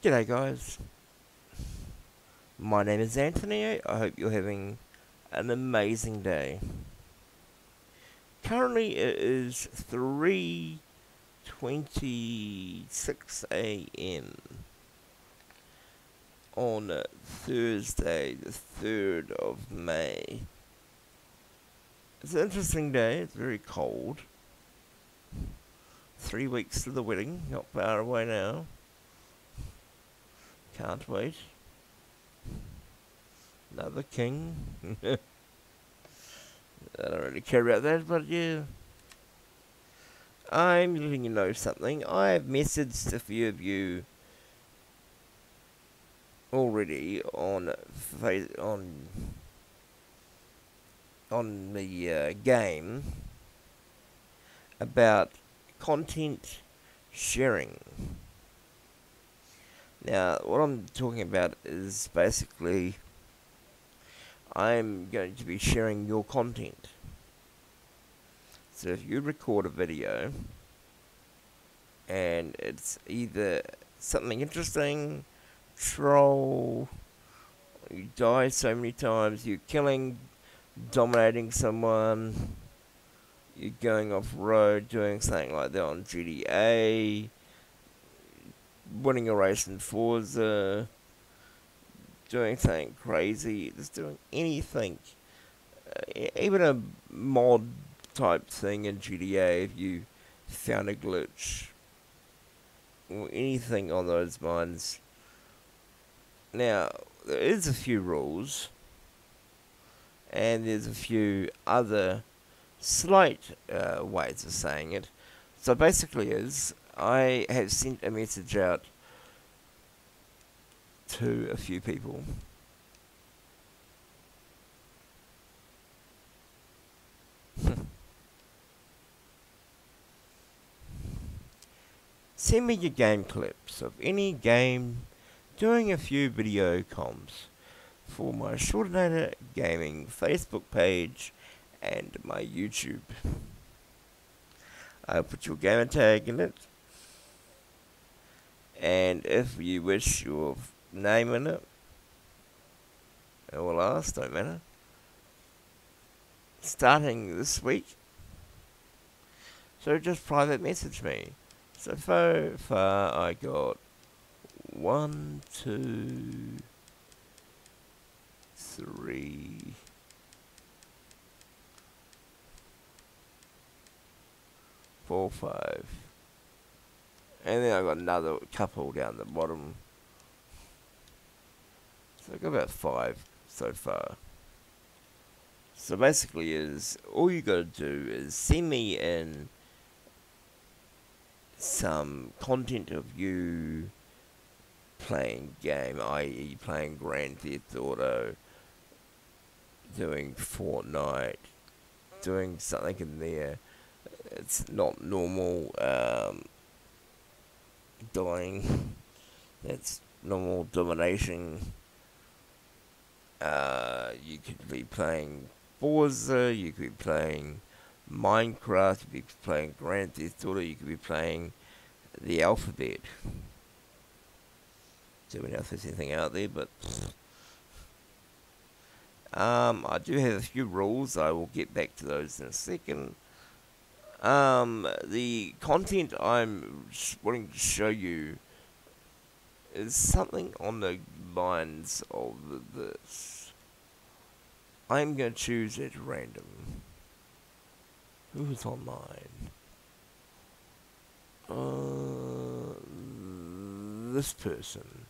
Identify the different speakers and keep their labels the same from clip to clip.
Speaker 1: G'day guys, my name is Anthony. I hope you're having an amazing day. Currently it is 3:26 a.m. on Thursday the 3rd of May. It's an interesting day, it's very cold. 3 weeks to the wedding, not far away now. Can't wait. Another king. I don't really care about that, but yeah. I'm letting you know something. I've messaged a few of you already on the game about content sharing. Now, what I'm talking about is basically I'm going to be sharing your content. So if you record a video and it's either something interesting, troll, you die so many times, you're killing, dominating someone, you're going off road, doing something like that on GTA, winning a race in Forza, doing something crazy, just doing anything, even a mod type thing in GTA if you found a glitch, or anything on those lines. Now, there is a few rules, and there's a few other slight ways of saying it. So basically I have sent a message out to a few people. Send me your game clips of any game doing a few video comms for my Shortanator Gaming Facebook page and my YouTube. I'll put your gamer tag in it, and if you wish your name in it, or last, don't matter. Starting this week, so just private message me. So far I got 1, 2, 3, 4, 5, and then I got another couple down the bottom. So I got about 5 so far. So basically all you gotta do is send me in some content of you playing game, i.e. playing Grand Theft Auto, doing Fortnite, doing something in there. It's not normal, dying. That's normal domination. You could be playing Forza, you could be playing Minecraft, you could be playing Grand Theft Auto, you could be playing the alphabet. Don't know if there's anything out there, but I do have a few rules. I will get back to those in a second. The content I'm wanting to show you is something on the lines of this. I'm going to choose at random. Who's online? This person.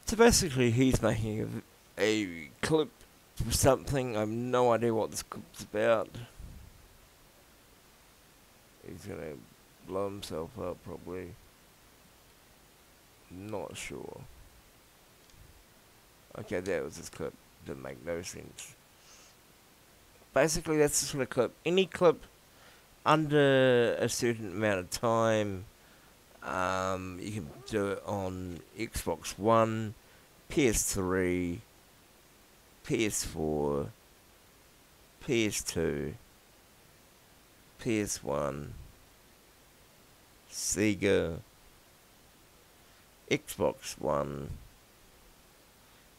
Speaker 1: So basically, he's making a clip for something. I have no idea what this clip's about. He's gonna blow himself up, probably. Not sure. Okay, that was this clip. Didn't make no sense. Basically, that's the sort of clip. Any clip under a certain amount of time, you can do it on Xbox One, PS3, PS4, PS2, PS1, Sega, Xbox One,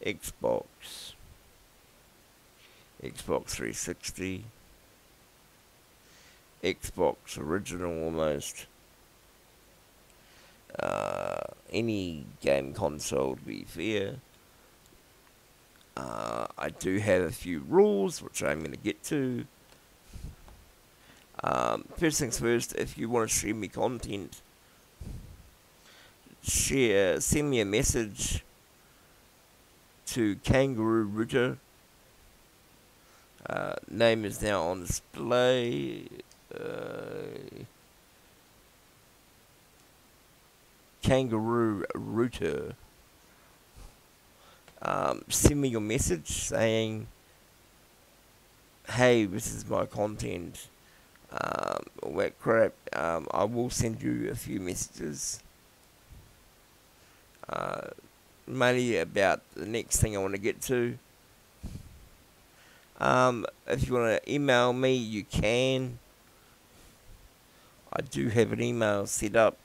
Speaker 1: Xbox 360, Xbox original almost, any game console to be fair. I do have a few rules which I'm going to get to. First things first, if you want to share me content, send me a message to Kangaroo Router. Name is now on display. Kangaroo Router. Send me your message saying, hey, this is my content, all that crap. I will send you a few messages, mainly about the next thing I want to get to. If you want to email me, you can. I do have an email set up,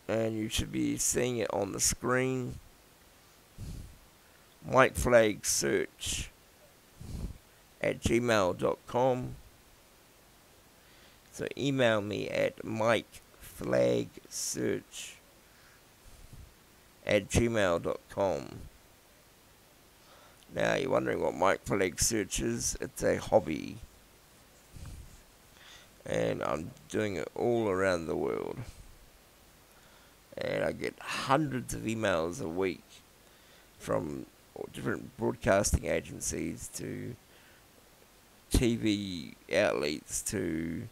Speaker 1: and you should be seeing it on the screen. MikeFlagSearch@gmail.com. So email me at MikeFlagSearch@gmail.com. Now you're wondering what Mike Flag Search is. It's a hobby, and I'm doing it all around the world, and I get hundreds of emails a week from different broadcasting agencies to TV outlets to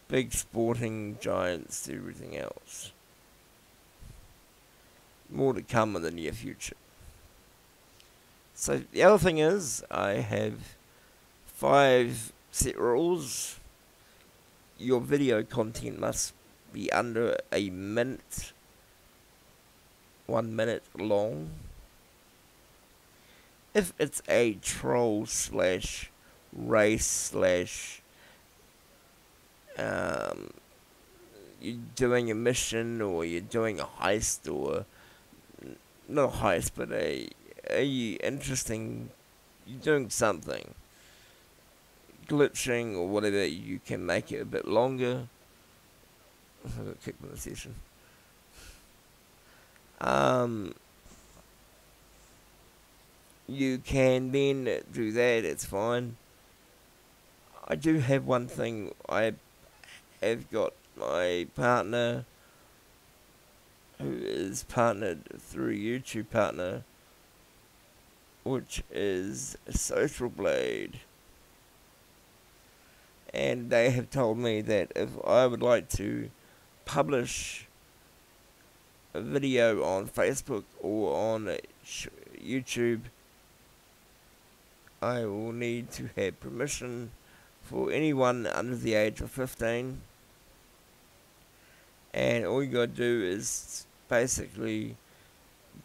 Speaker 1: big sporting giants to everything else. More to come in the near future. So the other thing is, I have 5 set rules. Your video content must be under a minute, 1 minute long. If it's a troll slash race slash you're doing a mission, or you're doing a heist, or not a heist, but a interesting, you're doing something, glitching or whatever, you can make it a bit longer. I got kicked in the session. You can then do that, it's fine. I do have one thing. I have got my partner, who is partnered through a YouTube partner, which is Social Blade. And they have told me that if I would like to publish a video on Facebook or on YouTube, I will need to have permission for anyone under the age of 15. And all you gotta do is basically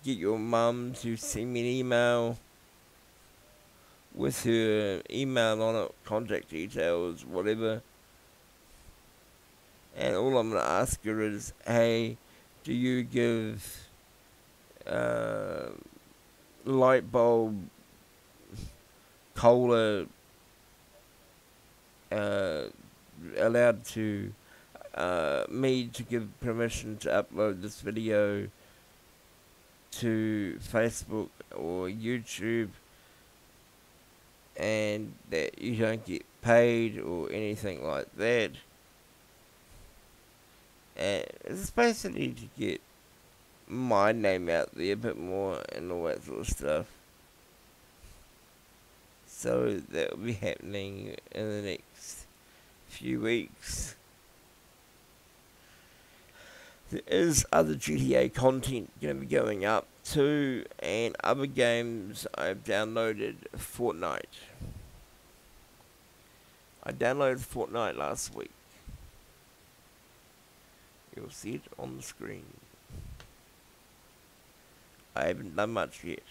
Speaker 1: get your mum to send me an email with her email on it, contact details, whatever. And all I'm going to ask her is, hey, do you give light bulb, cola, allowed to me to give permission to upload this video to Facebook or YouTube, and that you don't get paid or anything like that. And it's basically to get my name out there a bit more and all that sort of stuff. So that will be happening in the next few weeks. There is other GTA content going to be going up too, and other games. I've downloaded Fortnite. I downloaded Fortnite last week. You'll see it on the screen. I haven't done much yet.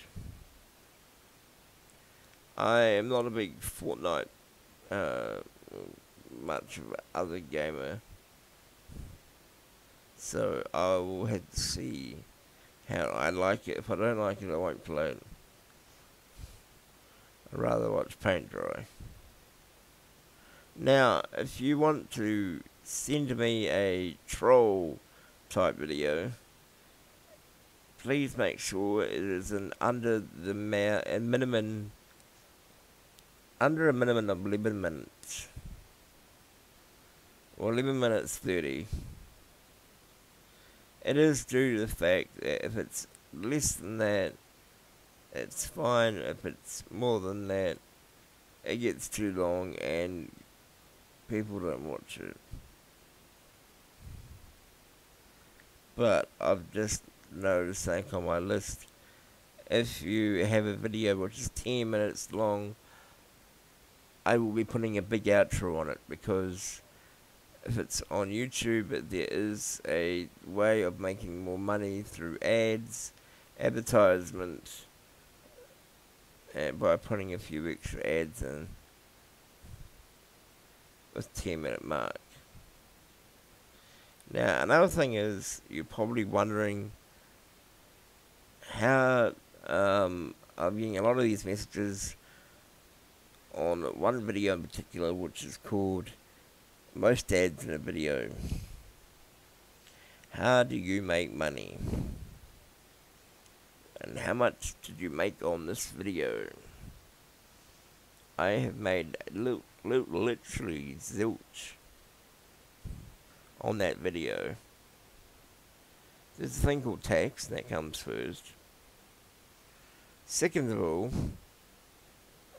Speaker 1: I am not a big Fortnite, much of other gamer. So I will have to see how I like it. If I don't like it, I won't play it. I'd rather watch paint dry. Now, if you want to send me a troll type video, please make sure it is under a minimum of 11 minutes. Or 11 minutes 30. It is due to the fact that if it's less than that, it's fine. If it's more than that, it gets too long and people don't watch it. But I've just noticed, like on my list, if you have a video which is 10 minutes long, I will be putting a big outro on it, because if it's on YouTube, there is a way of making more money through ads, advertisements, and by putting a few extra ads in with 10-minute mark. Now, another thing is, you're probably wondering how I'm getting a lot of these messages on one video in particular, which is called Most Ads in a Video. How do you make money? And how much did you make on this video? I have made literally zilch on that video. There's a thing called tax, and that comes first. Second of all,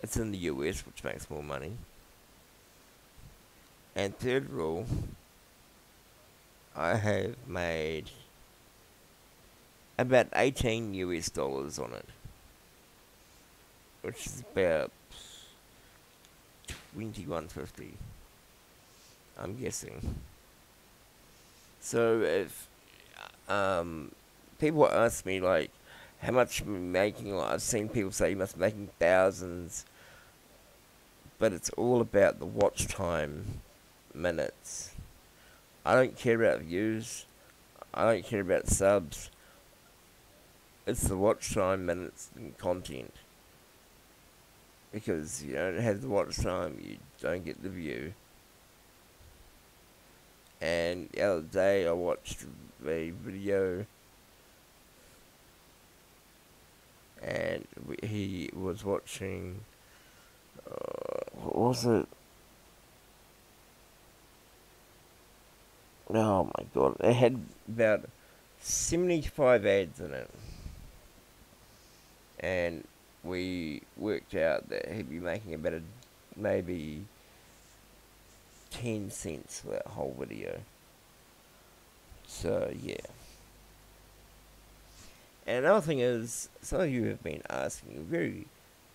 Speaker 1: it's in the US, which makes more money. And third of all, I have made about 18 US dollars on it, which is about 21.50, I'm guessing. So if people ask me like how much I'm making, like, I've seen people say you must be making thousands, but it's all about the watch time minutes. I don't care about views. I don't care about subs. It's the watch time minutes and content. Because if you don't have the watch time, you don't get the view. And the other day I watched a video, and he was watching, what was it? Oh my god, it had about 75 ads in it. And we worked out that he'd be making about maybe 10 cents for that whole video. So, yeah. And another thing is, some of you have been asking very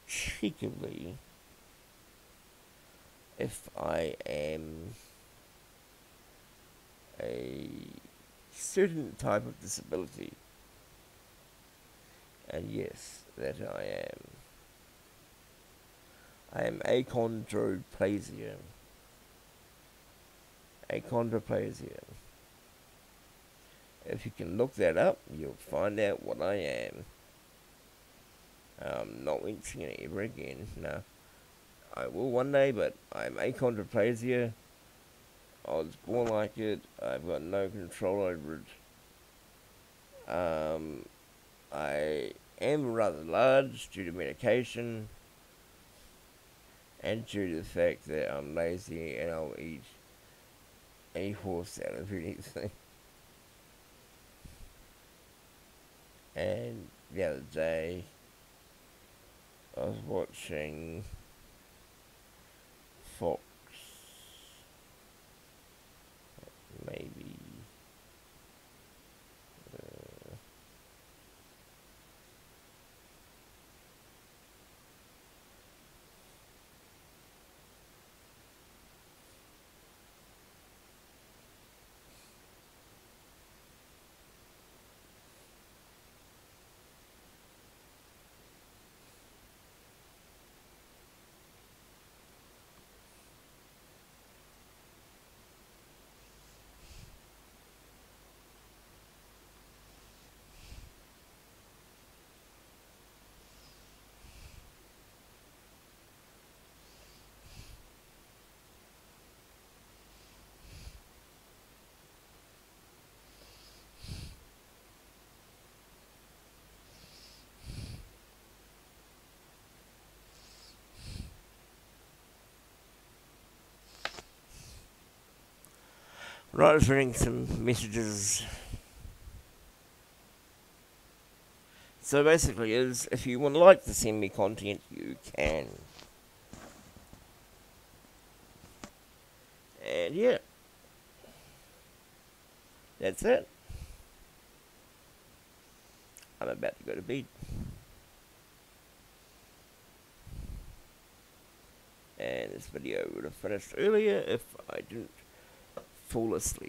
Speaker 1: cheekily if I am a certain type of disability. And yes, that I am. I am achondroplasia. Achondroplasia. If you can look that up, you'll find out what I am. I'm not mentioning it ever again. No. I will one day, but I'm achondroplasia. I was born like it. I've got no control over it. I am rather large due to medication, and due to the fact that I'm lazy and I'll eat any horse out of anything. And the other day, I was watching fox. Maybe. Right, I was reading some messages. So basically, is if you would like to send me content, you can. And yeah, that's it. I'm about to go to bed. And this video would have finished earlier if I didn't fall asleep.